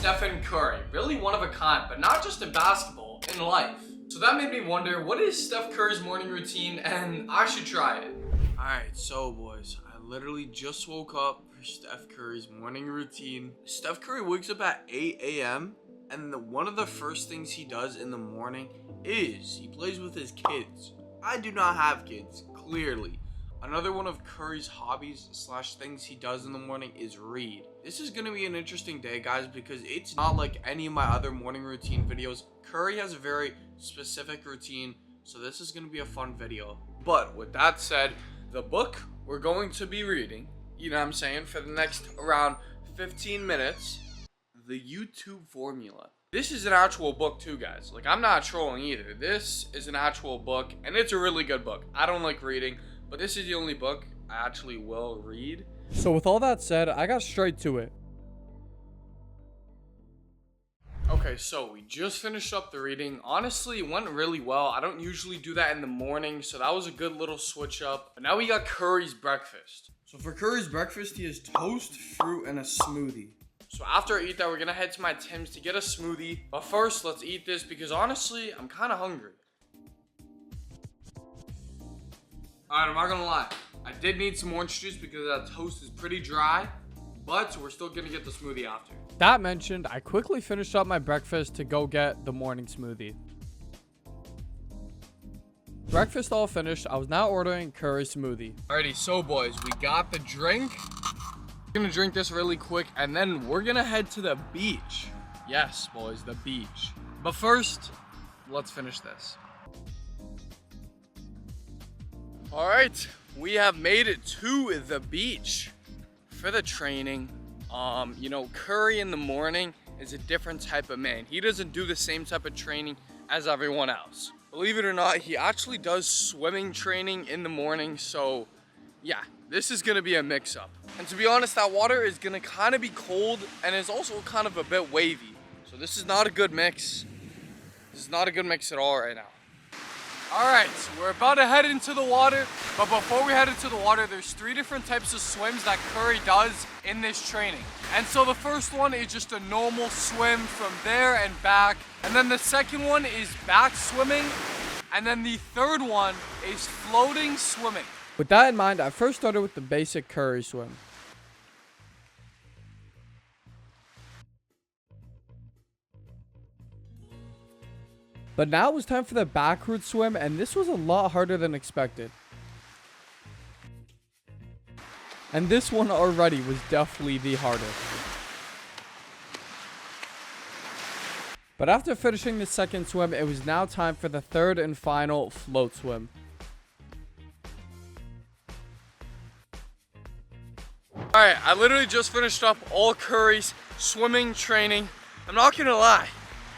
Stephen Curry. Really one of a kind, but not just in basketball, in life. So that made me wonder, what is Steph Curry's morning routine? And I should try it. Alright, so boys, I literally just woke up for Steph Curry's morning routine. Steph Curry wakes up at 8 a.m. and one of the first things he does in the morning is he plays with his kids. I do not have kids, clearly. Another one of Curry's hobbies / things he does in the morning is read. This is going to be an interesting day, guys, because it's not like any of my other morning routine videos. Curry has a very specific routine, so this is going to be a fun video. But with that said, the book we're going to be reading, you know what I'm saying, for the next around 15 minutes, The YouTube Formula. This is an actual book too, guys. Like, I'm not trolling either. This is an actual book, and it's a really good book. I don't like reading, but this is the only book I actually will read. So with all that said, I got straight to it. Okay, so we just finished up the reading. Honestly, it went really well. I don't usually do that in the morning, so that was a good little switch up. But now we got Curry's breakfast. So for Curry's breakfast, he has toast, fruit, and a smoothie. So after I eat that, we're gonna head to my Tim's to get a smoothie. But first, let's eat this because honestly, I'm kind of hungry. Alright, I'm not gonna lie. I did need some orange juice because that toast is pretty dry. But we're still gonna get the smoothie after. That mentioned, I quickly finished up my breakfast to go get the morning smoothie. Breakfast all finished, I was now ordering Curry's smoothie. Alrighty, so boys, we got the drink. We're gonna drink this really quick and then we're gonna head to the beach. Yes, boys, the beach. But first, let's finish this. Alright, we have made it to the beach for the training. You know, Curry in the morning is a different type of man. He doesn't do the same type of training as everyone else. Believe it or not, he actually does swimming training in the morning. So yeah, this is gonna be a mix-up. And to be honest, that water is gonna kind of be cold and is also kind of a bit wavy. So this is not a good mix. This is not a good mix at all right now. Alright, so we're about to head into the water, but before we head into the water, there's 3 different types of swims that Curry does in this training. And so the first one is just a normal swim from there and back, and then the second one is back swimming, and then the third one is floating swimming. With that in mind, I first started with the basic Curry swim. But now it was time for the backward swim, and this was a lot harder than expected. And this one already was definitely the hardest. But after finishing the second swim, it was now time for the third and final float swim. Alright, I literally just finished up all Curry's swimming training. I'm not gonna lie.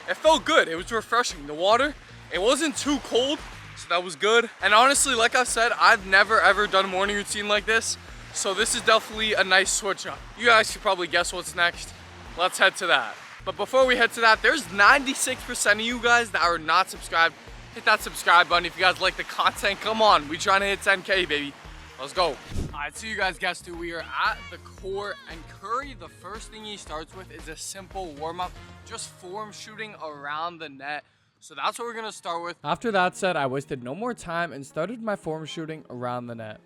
It felt good. It was refreshing. The water, it wasn't too cold, so that was good. And honestly, like I said, I've never ever done a morning routine like this, so this is definitely a nice switch up. You guys can probably guess what's next. Let's head to that. But before we head to that, there's 96% of you guys that are not subscribed. Hit that subscribe button if you guys like the content. Come on, we trying to hit 10K, baby. Let's go. Alright, so you guys guessed it. We are at the court, and Curry, the first thing he starts with is a simple warm-up, just form shooting around the net. So that's what we're gonna start with. After that said, I wasted no more time and started my form shooting around the net.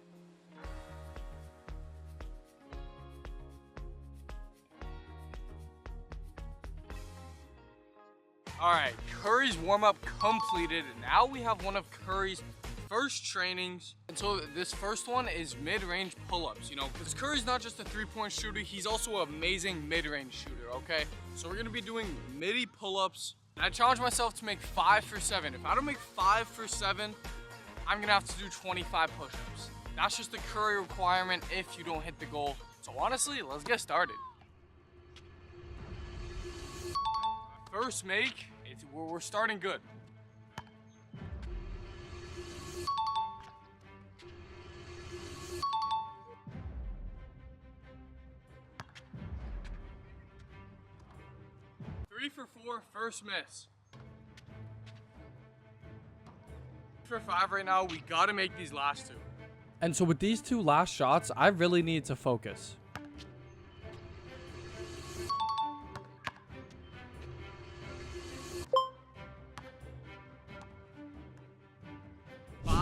Alright, Curry's warm-up completed. Now we have one of Curry's first trainings. And so this first one is mid-range pull-ups, you know, because Curry's not just a three-point shooter, he's also an amazing mid-range shooter, okay? So we're gonna be doing midi pull-ups. And I challenge myself to make 5 for 7. If I don't make 5 for 7, I'm gonna have to do 25 push-ups. That's just the Curry requirement if you don't hit the goal. So honestly, let's get started. First make, we're starting good. Three for 4, first miss. 3 for 5 right now, we gotta make these last 2. And so with these 2 last shots, I really need to focus.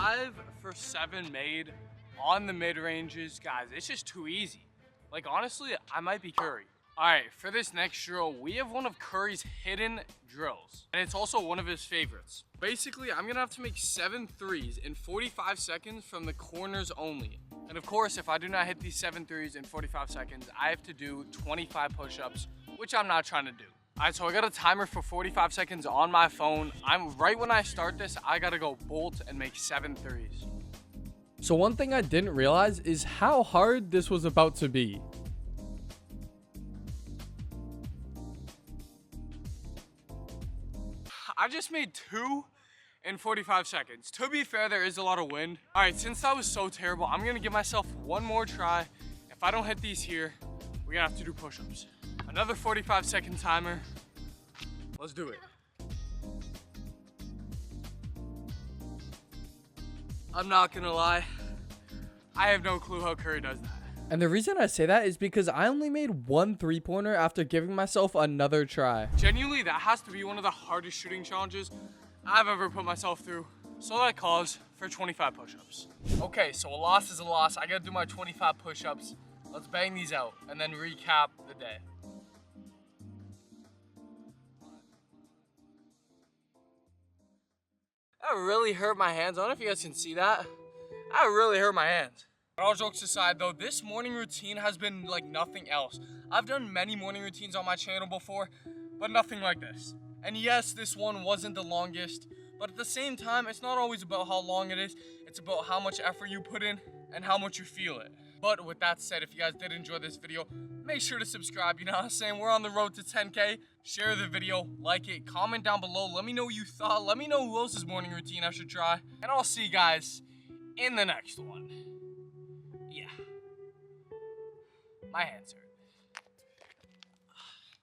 5 for 7 made on the mid-ranges. Guys, it's just too easy. Like, honestly, I might be Curry. All right, for this next drill, we have one of Curry's hidden drills. And it's also one of his favorites. Basically, I'm gonna have to make 7 threes in 45 seconds from the corners only. And of course, if I do not hit these 7 threes in 45 seconds, I have to do 25 push-ups, which I'm not trying to do. All right, so I got a timer for 45 seconds on my phone. Right when I start this, I gotta go bolt and make 7 threes. So one thing I didn't realize is how hard this was about to be. I just made 2 in 45 seconds. To be fair, there is a lot of wind. All right, since that was so terrible, I'm gonna give myself one more try. If I don't hit these here, we're gonna have to do push-ups. Another 45-second timer. Let's do it. I'm not gonna lie, I have no clue how Curry does that. And the reason I say that is because I only made 1 3-pointer after giving myself another try. Genuinely, that has to be one of the hardest shooting challenges I've ever put myself through. So that calls for 25 push-ups. Okay, so a loss is a loss. I gotta do my 25 push-ups. Let's bang these out and then recap the day. That really hurt my hands. I don't know if you guys can see that. That really hurt my hands. But all jokes aside though, this morning routine has been like nothing else. I've done many morning routines on my channel before, but nothing like this. And yes, this one wasn't the longest, but at the same time, it's not always about how long it is. It's about how much effort you put in and how much you feel it. But with that said, if you guys did enjoy this video, make sure to subscribe. You know what I'm saying? We're on the road to 10K. Share the video, like it, comment down below. Let me know what you thought. Let me know who else's morning routine I should try. And I'll see you guys in the next one. Yeah. My hands hurt.